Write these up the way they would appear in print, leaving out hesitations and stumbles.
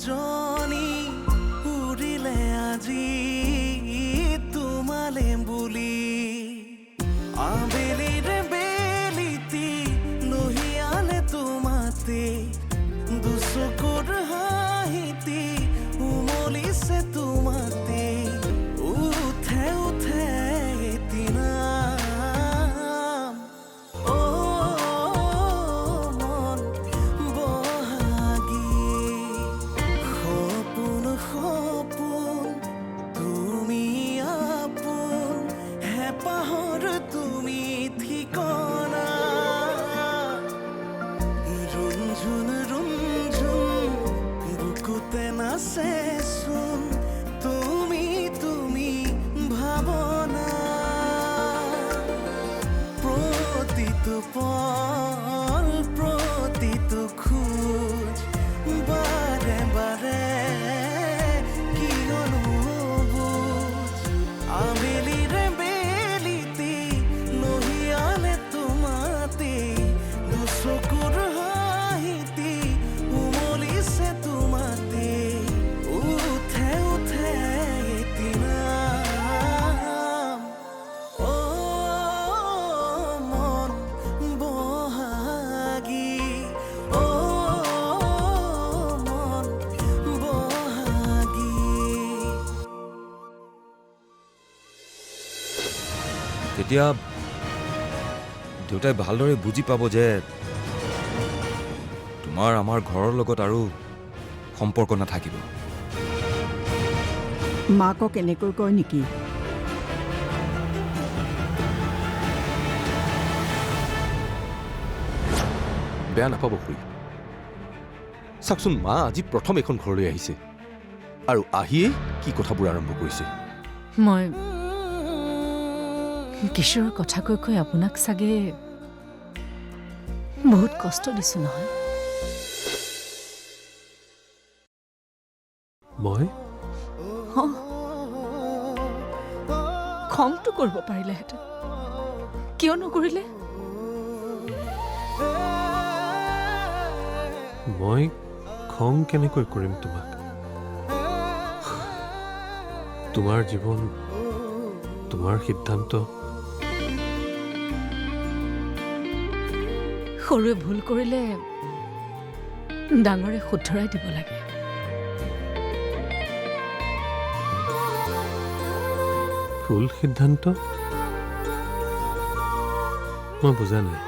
জনী উৰিলে আজি তোমালে বুলি আবেলিৰে বেলিতি লহিয়ালে তোমাতে দুচকুৰ হাঁহিতি উমলিছে তোমাতে উঠে উঠে এদিনা মন বহাগী সপোন সপোন তুমি আপোন হেঁপাহৰ তুমি ঠিকনা ৰুমঝুন ৰুমঝুন বুকুতে নাচেচোন তুমি তুমি ভাৱনা প্ৰতিটো পল প্ৰতিটো খোজ বাৰে বাৰে কিয়নো বুজ আবেলিৰে বেলিতি লহিয়ালে তোমাতে দুচকুৰ হাঁহিতি উমলিছে তোমাতে উঠে উঠে এদিনা মন বহাগী মন বহাগী তেতিয়া দেউতাই ভালদৰে বুজি পাব যে তোমাৰ আমাৰ ঘৰৰ লগত আৰু সম্পৰ্ক নাথাকিব। মাকক এনেকৈ কয় নেকি? বেয়া নাপাব খুৰী। চাওকচোন, মা আজি প্ৰথম এখন ঘৰলৈ আহিছে আৰু আহিয়ে কি কথাবোৰ আৰম্ভ কৰিছে। মই কিশোৰৰ কথা কৈ কৈ আপোনাক চাগে বহুত কষ্ট দিছো নহয়। মই খংটো কৰিব পাৰিলেহেঁতেন, কিয় নকৰিলে? মই খং কেনেকৈ কৰিম তোমাক? তোমাৰ জীৱন, তোমাৰ সিদ্ধান্ত। সৰুৱে ভুল কৰিলে ডাঙৰে শুধৰাই দিব লাগে। ভুল সিদ্ধান্ত? মই বুজা নাই।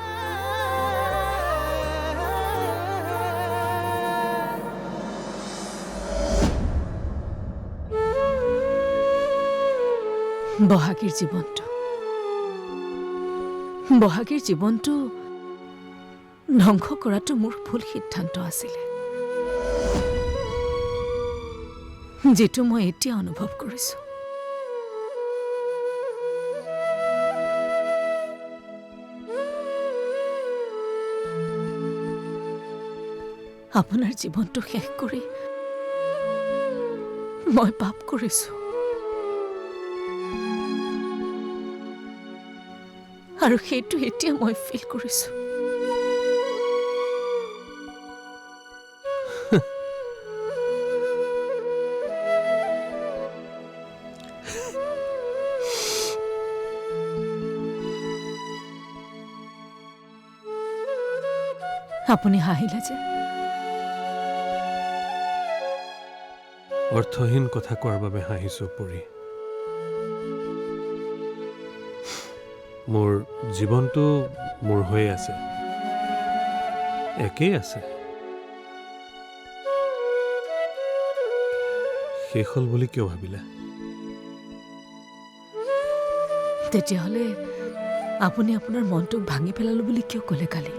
বহাগীৰ জীৱনটো ধ্বংস কৰাটো মোৰ ভুল সিদ্ধান্ত আছিলে, যিটো মই এতিয়া অনুভৱ কৰিছো। আপোনাৰ জীৱনটো শেষ কৰি মই পাপ কৰিছো, আৰু সেইটো এতিয়া মই ফিল কৰিছো। আপুনি হাঁহিলে যে? অৰ্থহীন কথা কোৱাৰ বাবে হাঁহিছো পৰি। মোৰ জীৱনটো মোৰ হৈ আছে, একেই আছে। শেষ হ'ল বুলি কিয় ভাবিলা? তেতিয়াহ'লে আপুনি আপোনাৰ মনটোক ভাঙি পেলালো বুলি কিয় ক'লে কালি?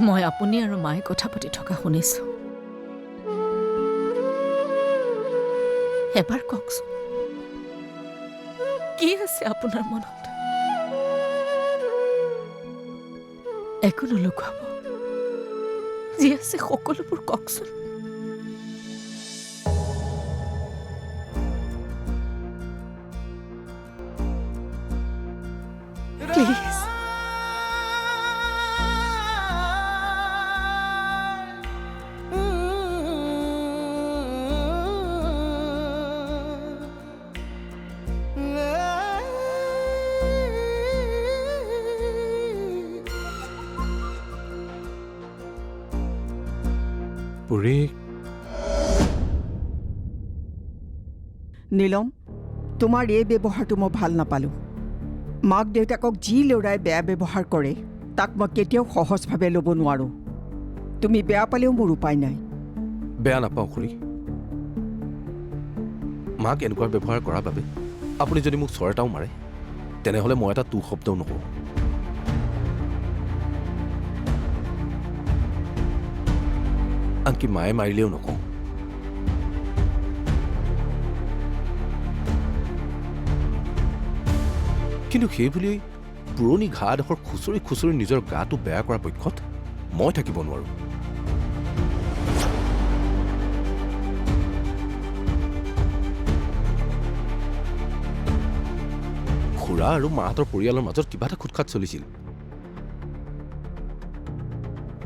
মই আপুনি আৰু মায়ে কথা পাতি থকা শুনিছো। এবাৰ কওকচোন, কি আছে আপোনাৰ মনত? একো নলুকুৱাব, যি আছে সকলোবোৰ কওকচোন। প্লিজ। পুৰি নীলম, তোমাৰ এই ব্যৱহাৰটো মই ভাল নাপালোঁ। মাক দেউতাকক যি ল'ৰাই বেয়া ব্যৱহাৰ কৰে তাক মই কেতিয়াও সহজভাৱে ল'ব নোৱাৰোঁ। তুমি বেয়া পালেও মোৰ উপায় নাই। বেয়া নাপাওঁ খুৰী। মাক এনেকুৱা ব্যৱহাৰ কৰাৰ বাবে আপুনি যদি মোক চৰ এটাও মাৰে তেনেহ'লে মই এটা তু শব্দও নকওঁ। আনকি মায়ে মাৰিলেও নকওঁ। কিন্তু সেইবুলি পুৰণি ঘাঁ এডোখৰ খুচৰি খুচৰি নিজৰ গাটো বেয়া কৰাৰ পক্ষত মই থাকিব নোৱাৰোঁ। খুৰা আৰু মাহঁতৰ পৰিয়ালৰ মাজত কিবা এটা খুটখাট চলিছিল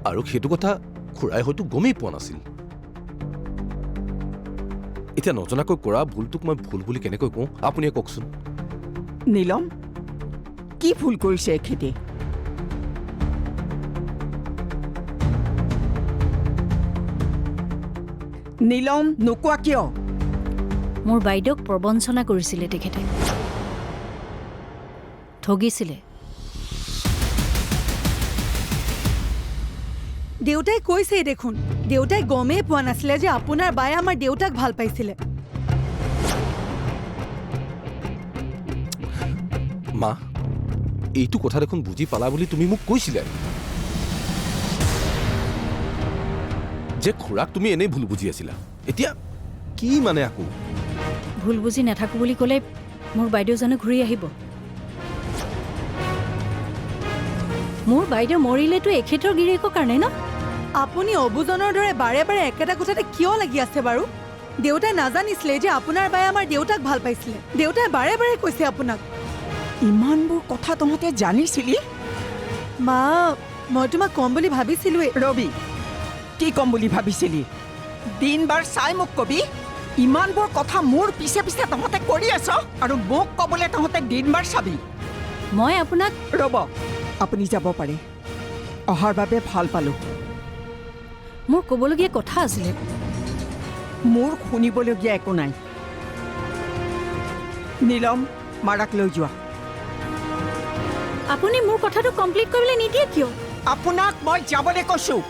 আৰু সেইটো কথা খুৰাই হয়তো গমেই পোৱা নাছিল। এতিয়া নজনাকৈ কৰা ভুলটোক মই ভুল বুলি কেনেকৈ কওঁ আপুনিয়ে কওকচোন। নীলম, কি ভুল কৰিছে এখেতে? নীলম, নোকোৱা কিয়? মোৰ বাইদেউক প্ৰবঞ্চনা কৰিছিলে তেখেতে, ঠগিছিলে। দেউতাই কৈছেই দেখোন, দেউতাই গমেই পোৱা নাছিলে যে আপোনাৰ বায়ে আমাৰ দেউতাক ভাল পাইছিলে। মা, এইটো কথা দেখোন বুজি পালা বুলি তুমি মোক কৈছিলা যে খুৰাক তুমি এনেই ভুল বুজি আছিলা। এতিয়া কি মানে আকৌ? ভুল বুজি নাথাকো বুলি ক'লে মোৰ বাইদেউজনে ঘূৰি আহিব। মোৰ বাইদেউ মৰিলেতো এখেতৰ গিৰিয়েকৰ কাৰণে ন? আপুনি অবুজনৰ দৰে বাৰে বাৰে একেটা কথাতে কিয় লাগি আছে বাৰু? দেউতাই নাজানিছিলে যে আপোনাৰ বায়ে আমাৰ দেউতাক ভাল পাইছিলে। দেউতাই বাৰে বাৰে কৈছে আপোনাক। ইমানবোৰ কথা তহঁতে জানিছিলি? মা, মই তোমাক কম বুলি ভাবিছিলোৱে। ৰবি, কি ক'ম বুলি ভাবিছিলি? দিন বাৰ চাই মোক কবি। ইমানবোৰ কথা মোৰ পিছে পিছে তহঁতে কৰি আছ আৰু মোক ক'বলৈ তহঁতে দিন বাৰ চাবি। মই আপোনাক ৰ'ব, আপুনি যাব পাৰে। অহাৰ বাবে ভাল পালোঁ। মোৰ ক'বলগীয়া কথা আছিলে। মোৰ শুনিবলগীয়া একো নাই। নীলম, মাৰাক লৈ যোৱা। আপুনি মোৰ কথাটো কমপ্লিট কৰিবলৈ নিদিয়ে কিয়? আপোনাক মই যাবলৈ কৈছোঁ।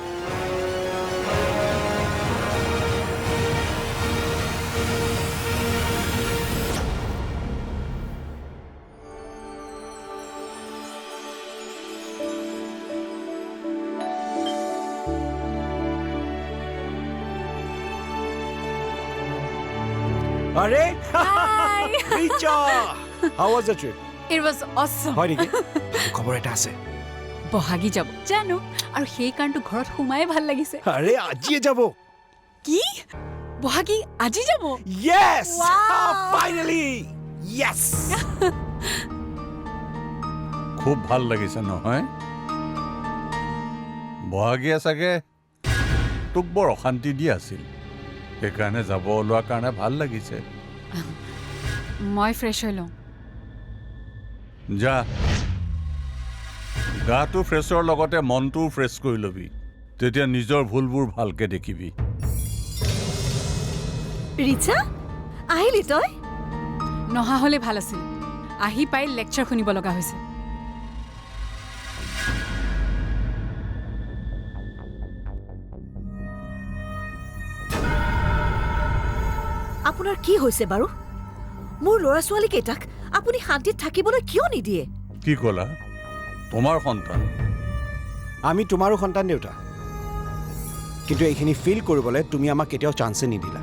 Arey! Richa! How was the trip? It was awesome. হয় নেকি? খবৰ এটা আছে। বহাগী যাব জানো আৰু সেই কাৰণটো ঘৰত সোমাই ভাল লাগিছে। আৰে আজিয়ে যাব। কি? বহাগী আজি যাব? Yes! Wow! Finally! Yes! খুব ভাল লাগিছে নহয়? বহাগীয়ে চাগে তোক বৰ অশান্তি দি আছিল, সেইকাৰণে যাব ওলোৱাৰ কাৰণে ভাল লাগিছে। মই ফ্ৰেছ হৈ লওঁ। যা, গাটো ফ্ৰেছৰ লগতে মনটোও ফ্ৰেছ কৰি ল'বি, তেতিয়া নিজৰ ভুলবোৰ ভালকে দেখিবি। ৰিচা, আহিলি তই? নহা হ'লে ভাল আছিল। আহি পাই লেকচাৰ শুনিব লগা হৈছে। আপোনাৰ কি হৈছে বাৰু? মোৰ ল'ৰা ছোৱালীকেইটাক আপুনি শান্তিত থাকিবলৈ কিয় নিদিয়ে? কি ক'লা? তোমাৰ সন্তান? আমি তোমাৰো সন্তান দেউতা, কিন্তু এইখিনি ফিল কৰিবলৈ তুমি আমাক কেতিয়াও চান্সে নিদিলা।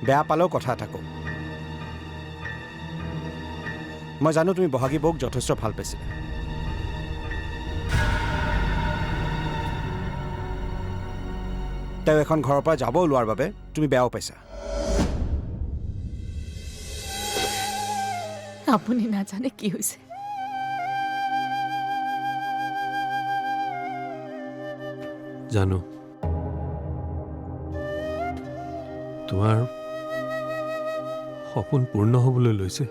বেয়া পালেও কথা এটা কওঁ, মই জানো তুমি বহাগী বৌক যথেষ্ট ভাল পাইছিলা। তেওঁ এখন ঘৰৰ পৰা যাব ওলোৱাৰ বাবে তুমি বেয়াও পাইছা। আপুনি নাজানে কি হৈছে। জানো, তোমাৰ সপোন পূৰ্ণ হ'বলৈ লৈছে।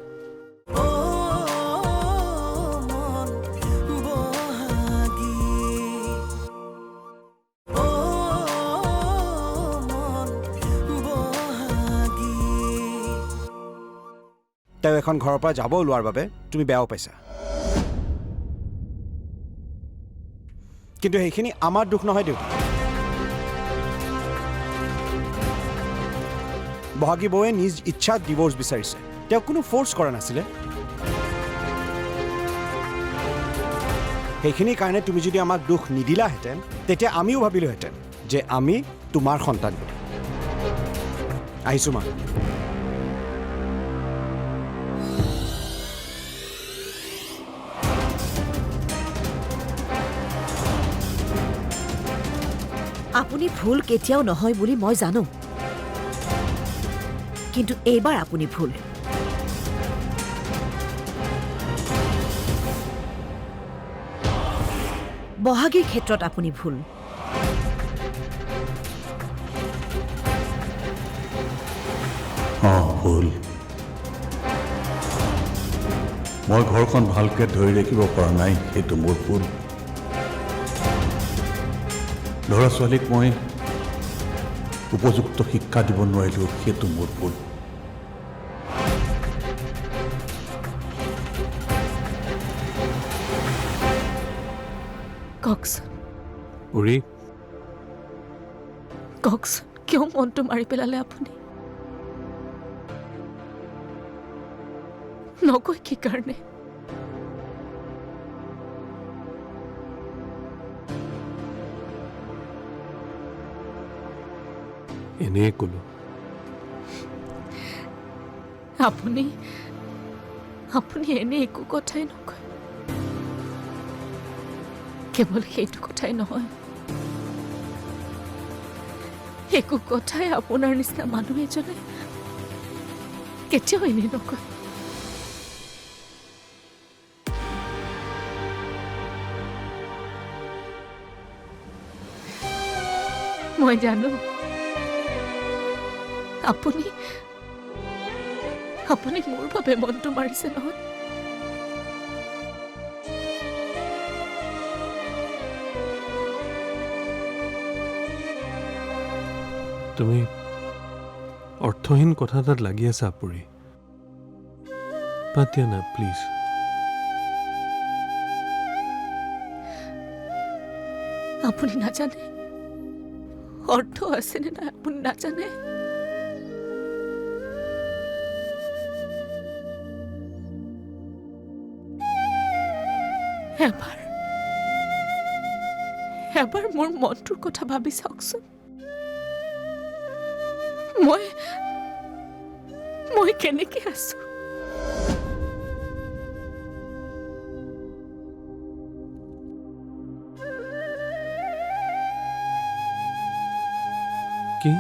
মন বহাগী এখন ঘৰৰ পৰা যাব ওলোৱাৰ বাবে তুমি বেয়াও পাইছা কিন্তু সেইখিনি আমাৰ দুখ নহয় দেউতা বহাগী বৌয়ে নিজ ইচ্ছাত ডিভোৰ্চ বিচাৰিছে তেওঁক কোনো ফ'ৰ্চ কৰা নাছিলে সেইখিনিৰ কাৰণে তুমি যদি আমাক দুখ নিদিলাহেঁতেন তেতিয়া আমিও ভাবিলোহেঁতেন যে আমি তোমাৰ সন্তান বুলি আহিছোঁ মা আপুনি ভুল কেতিয়াও নহয় বুলি মই জানো কিন্তু এইবাৰ আপুনি ভুল বহাগীৰ ক্ষেত্ৰত আপুনি ভুল ভুল মই ঘৰখন ভালকৈ ধৰি ৰাখিব পৰা নাই সেইটো মোৰ ভুল ল'ৰা ছোৱালীক মই উপযুক্ত শিক্ষা দিব নোৱাৰিলোঁ সেইটো মোৰ ভুল কওকচোন উৰি কওকচোন কিয় মনটো মাৰি পেলালে আপুনি নকয় কি কাৰণে এনেই ক'লো আপুনি আপুনি এনে একো কথাই নকয় কেৱল সেইটো কথাই নহয় একো কথাই আপোনাৰ নিচিনা মানুহ এজনে কেতিয়াও এনে নকয় মই জানো আপুনি আপুনি মোৰ বাবে মনটো মাৰিছে নহয় তুমি অৰ্থহীন কথা এটাত লাগি আছা আপুৰি বাদ দিয়া না প্লিজ আপুনি নাজানে অৰ্থ আছেনে নাই আপুনি নাজানে এবাৰ মোৰ মনটোৰ কথা ভাবি চাওকচোন মই কেনেকে আছো কি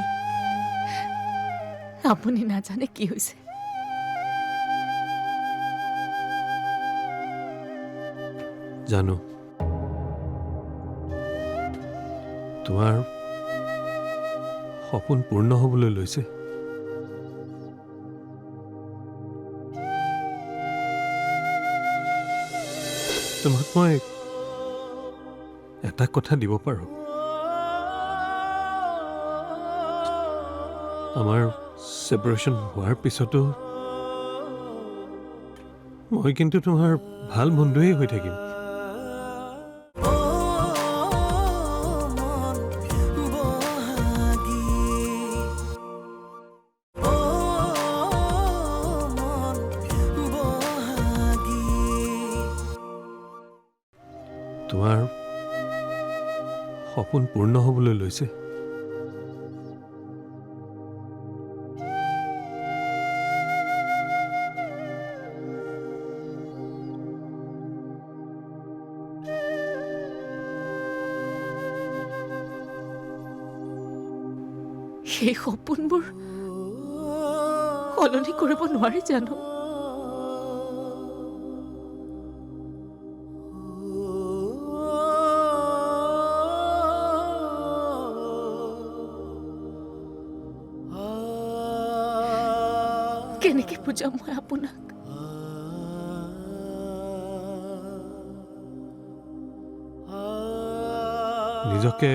আপুনি নাজানে কি হৈছে জানো তোমাৰ সপোন পূৰ্ণ হ'বলৈ লৈছে তোমাক মই এটা কথা দিব পাৰোঁ আমাৰ ছেপাৰেশ্যন হোৱাৰ পিছতো মই কিন্তু তোমাৰ ভাল বন্ধুৱেই হৈ থাকিম তোমাৰ সপোন পূৰ্ণ হ'বলৈ লৈছে সেই সপোনবোৰ সলনি কৰিব নোৱাৰি জানো কেনেকে বুজাম মই আপোনাক নিজকে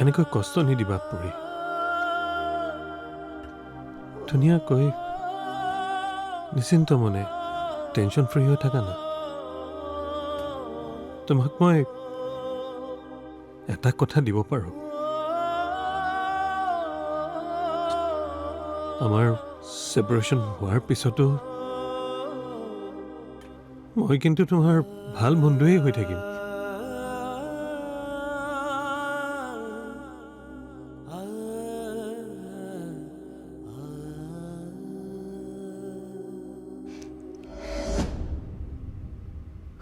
এনেকৈ কষ্ট নিদিবা পুৰি ধুনীয়াকৈ নিশ্চিন্ত মনে টেনশ্যন ফ্ৰী হৈ থাকা না তোমাক মই এটা কথা দিব পাৰোঁ আমাৰ ছেপাৰেশ্যন হোৱাৰ পিছতো মই কিন্তু তোমাৰ ভাল বন্ধুৱেই হৈ থাকিম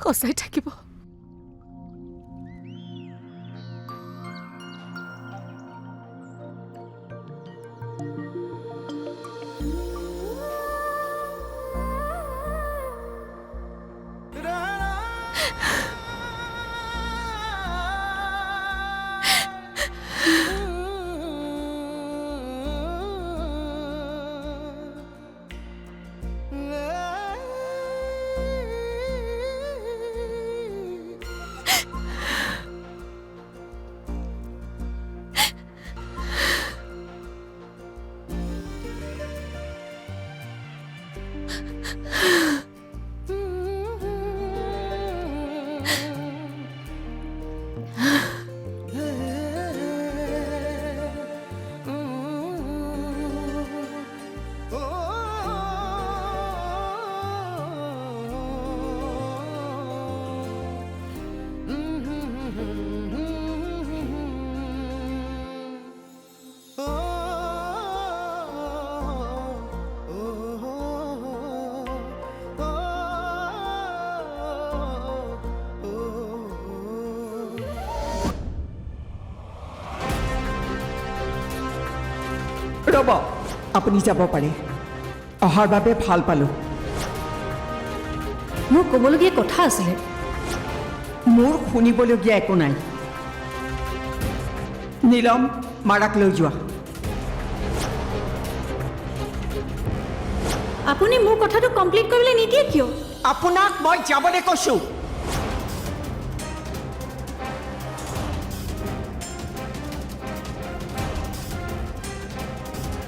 সঁচাই থাকিব ৰ'ব আপুনি যাব পাৰে অহাৰ বাবে ভাল পালোঁ মোৰ ক'বলগীয়া কথা আছিলে মোৰ শুনিবলগীয়া একো নাই নীলম মাৰাক লৈ যোৱা আপুনি মোৰ কথাটো কমপ্লিট কৰিবলৈ নিদিয়ে কিয় আপোনাক মই যাবলৈ কৈছোঁ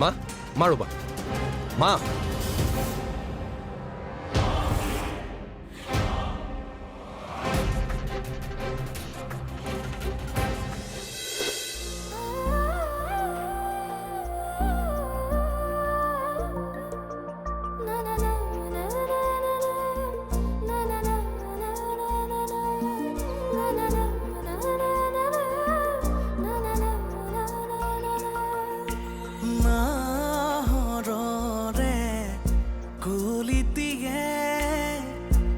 মা মা ৰ'বা মা নাহৰৰে কলিতিয়ে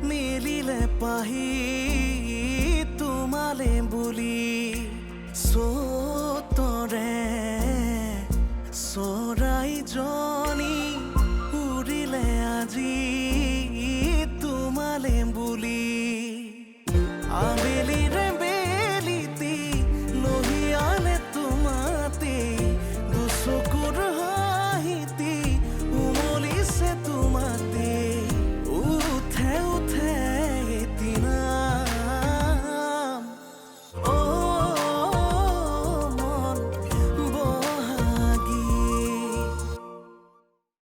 মিলিলে পাহি তোমালে বুলি চতৰে চৰাই